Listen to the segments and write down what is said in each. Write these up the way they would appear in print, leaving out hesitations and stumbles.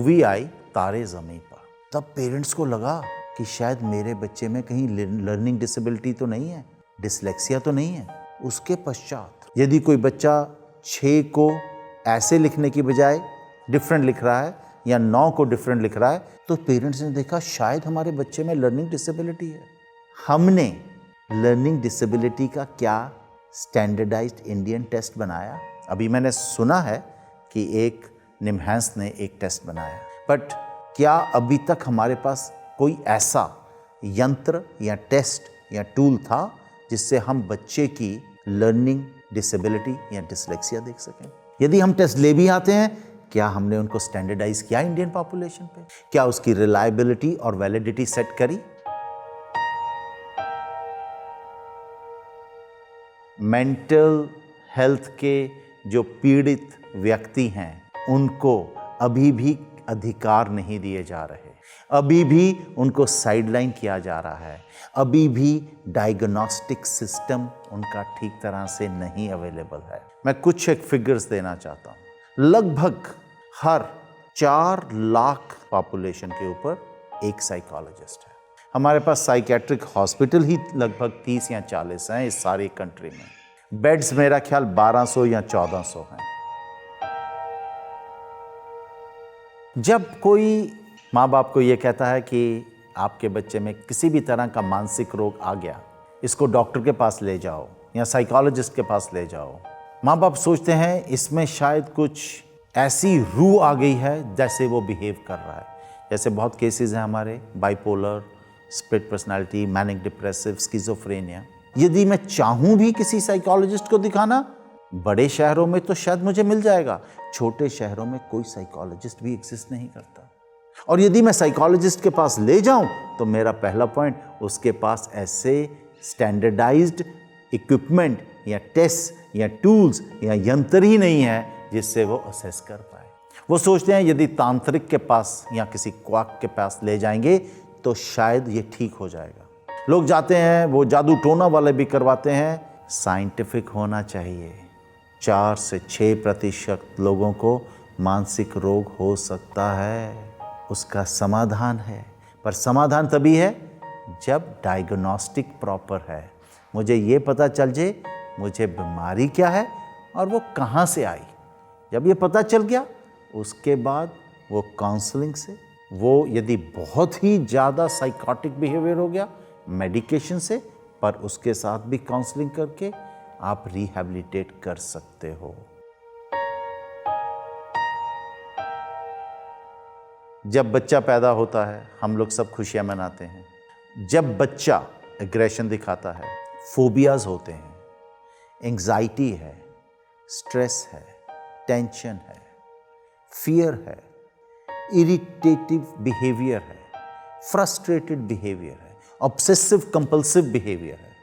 Movie आई तारे ज़मीं पर, तब पेरेंट्स को लगा कि शायद मेरे बच्चे में कहीं लर्निंग डिसेबिलिटी तो नहीं है, डिसलेक्सिया तो नहीं है। उसके पश्चात यदि कोई बच्चा 6 को ऐसे लिखने की बजाय डिफरेंट लिख रहा है या 9 को डिफरेंट लिख रहा है, तो पेरेंट्स ने देखा शायद हमारे बच्चे में लर्निंग डिसेबिलिटी है। हमने लर्निंग डिसेबिलिटी का क्या स्टैंडर्डाइज्ड इंडियन टेस्ट बनाया? अभी मैंने सुना है कि एक निम्हांस ने एक टेस्ट बनाया, बट क्या अभी तक हमारे पास कोई ऐसा यंत्र या टेस्ट या टूल था जिससे हम बच्चे की लर्निंग डिसेबिलिटी या डिसलेक्सिया देख सकें? यदि हम टेस्ट ले भी आते हैं, क्या हमने उनको स्टैंडर्डाइज किया इंडियन पॉपुलेशन पे? क्या उसकी रिलायबिलिटी और वैलिडिटी सेट करी? मेंटल हेल्थ के जो पीड़ित व्यक्ति हैं, उनको अभी भी अधिकार नहीं दिए जा रहे, अभी भी उनको साइडलाइन किया जा रहा है, अभी भी डायग्नोस्टिक सिस्टम उनका ठीक तरह से नहीं अवेलेबल है। मैं कुछ एक फिगर्स देना चाहता हूँ। लगभग हर 4 लाख पॉपुलेशन के ऊपर एक साइकोलॉजिस्ट है। हमारे पास साइकेट्रिक हॉस्पिटल ही लगभग 30 या 40 हैं इस सारी कंट्री में। बेड्स मेरा ख्याल 1200 या 1400 हैं। जब कोई माँ बाप को ये कहता है कि आपके बच्चे में किसी भी तरह का मानसिक रोग आ गया, इसको डॉक्टर के पास ले जाओ या साइकोलॉजिस्ट के पास ले जाओ, माँ बाप सोचते हैं इसमें शायद कुछ ऐसी रूह आ गई है जैसे वो बिहेव कर रहा है। जैसे बहुत केसेस हैं हमारे, bipolar, split personality, manic depressive, schizophrenia. यदि मैं चाहूँ भी किसी साइकोलॉजिस्ट को दिखाना, बड़े शहरों में तो शायद मुझे मिल जाएगा, छोटे शहरों में कोई साइकोलॉजिस्ट भी एग्जिस्ट नहीं करता। और यदि मैं साइकोलॉजिस्ट के पास ले जाऊं, तो मेरा पहला पॉइंट, उसके पास ऐसे स्टैंडर्डाइज्ड इक्विपमेंट या टेस्ट या टूल्स या यंत्र ही नहीं है जिससे वो असेस कर पाए। वो सोचते हैं यदि तांत्रिक के पास या किसी क्वाक के पास ले जाएंगे तो शायद ये ठीक हो जाएगा। लोग जाते हैं, वो जादू टोना वाले भी करवाते हैं। साइंटिफिक होना चाहिए। 4 से 6% लोगों को मानसिक रोग हो सकता है, उसका समाधान है। पर समाधान तभी है जब डायग्नोस्टिक प्रॉपर है, मुझे ये पता चल जाए मुझे बीमारी क्या है और वो कहाँ से आई। जब ये पता चल गया, उसके बाद वो काउंसलिंग से, वो यदि बहुत ही ज़्यादा साइकोटिक बिहेवियर हो गया, मेडिकेशन से, पर उसके साथ भी काउंसलिंग करके आप रिहैबिलिटेट कर सकते हो। जब बच्चा पैदा होता है, हम लोग सब खुशियां मनाते हैं। जब बच्चा एग्रेशन दिखाता है, फोबियाज होते हैं, एंग्जाइटी है, स्ट्रेस है, टेंशन है, फियर है, इरिटेटिव बिहेवियर है, फ्रस्ट्रेटेड बिहेवियर है, ऑब्सेसिव कंपल्सिव बिहेवियर है,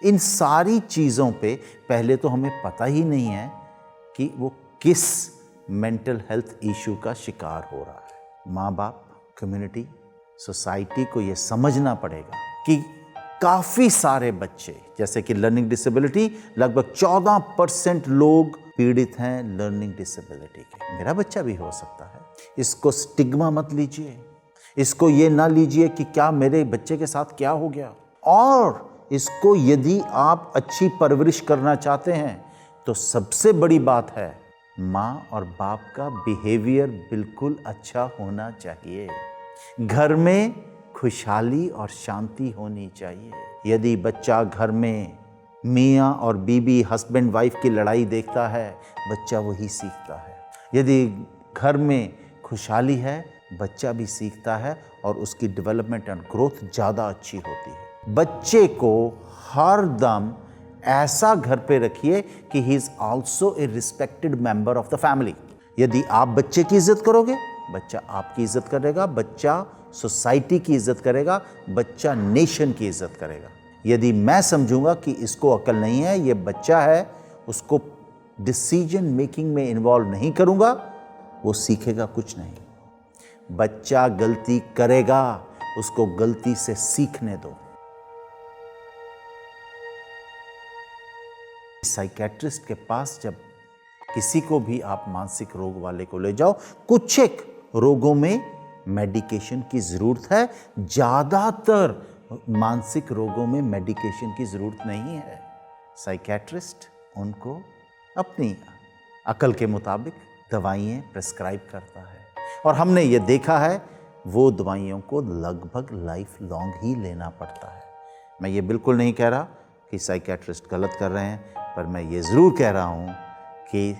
इन सारी चीज़ों पे पहले तो हमें पता ही नहीं है कि वो किस मेंटल हेल्थ इशू का शिकार हो रहा है। माँ बाप, कम्युनिटी, सोसाइटी को ये समझना पड़ेगा कि काफ़ी सारे बच्चे, जैसे कि लर्निंग डिसेबिलिटी, लगभग 14% लोग पीड़ित हैं लर्निंग डिसेबिलिटी के। मेरा बच्चा भी हो सकता है। इसको स्टिग्मा मत लीजिए, इसको ये ना लीजिए कि क्या मेरे बच्चे के साथ क्या हो गया। और इसको यदि आप अच्छी परवरिश करना चाहते हैं तो सबसे बड़ी बात है, माँ और बाप का बिहेवियर बिल्कुल अच्छा होना चाहिए। घर में खुशहाली और शांति होनी चाहिए। यदि बच्चा घर में मियाँ और बीबी, हस्बैंड वाइफ की लड़ाई देखता है, बच्चा वही सीखता है। यदि घर में खुशहाली है, बच्चा भी सीखता है और उसकी डेवलपमेंट एंड ग्रोथ ज़्यादा अच्छी होती है। बच्चे को हर दम ऐसा घर पे रखिए कि he is also a respected member of the family. यदि आप बच्चे की इज्जत करोगे, बच्चा आपकी इज्जत करेगा, बच्चा सोसाइटी की इज्जत करेगा, बच्चा नेशन की इज्जत करेगा। यदि मैं समझूंगा कि इसको अकल नहीं है, ये बच्चा है, उसको डिसीजन मेकिंग में इन्वॉल्व नहीं करूंगा, वो सीखेगा कुछ नहीं। बच्चा गलती करेगा, उसको गलती से सीखने दो। साइकेट्रिस्ट के पास जब किसी को भी आप मानसिक रोग वाले को ले जाओ, कुछ एक रोगों में मेडिकेशन की ज़रूरत है, ज़्यादातर मानसिक रोगों में मेडिकेशन की ज़रूरत नहीं है। साइकेट्रिस्ट उनको अपनी अकल के मुताबिक दवाइयाँ प्रेस्क्राइब करता है, और हमने ये देखा है वो दवाइयों को लगभग लाइफ लॉन्ग ही लेना पड़ता है। मैं ये बिल्कुल नहीं कह रहा कि साइकेट्रिस्ट गलत कर रहे हैं, पर मैं ये ज़रूर कह रहा हूँ कि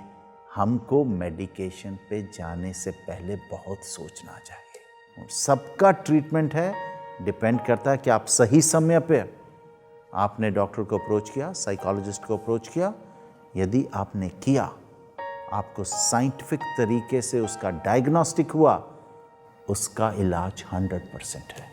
हमको मेडिकेशन पे जाने से पहले बहुत सोचना चाहिए। सबका ट्रीटमेंट है, डिपेंड करता है कि आप सही समय पे आपने डॉक्टर को अप्रोच किया, साइकोलॉजिस्ट को अप्रोच किया। यदि आपने किया, आपको साइंटिफिक तरीके से उसका डायग्नोस्टिक हुआ, उसका इलाज 100% है।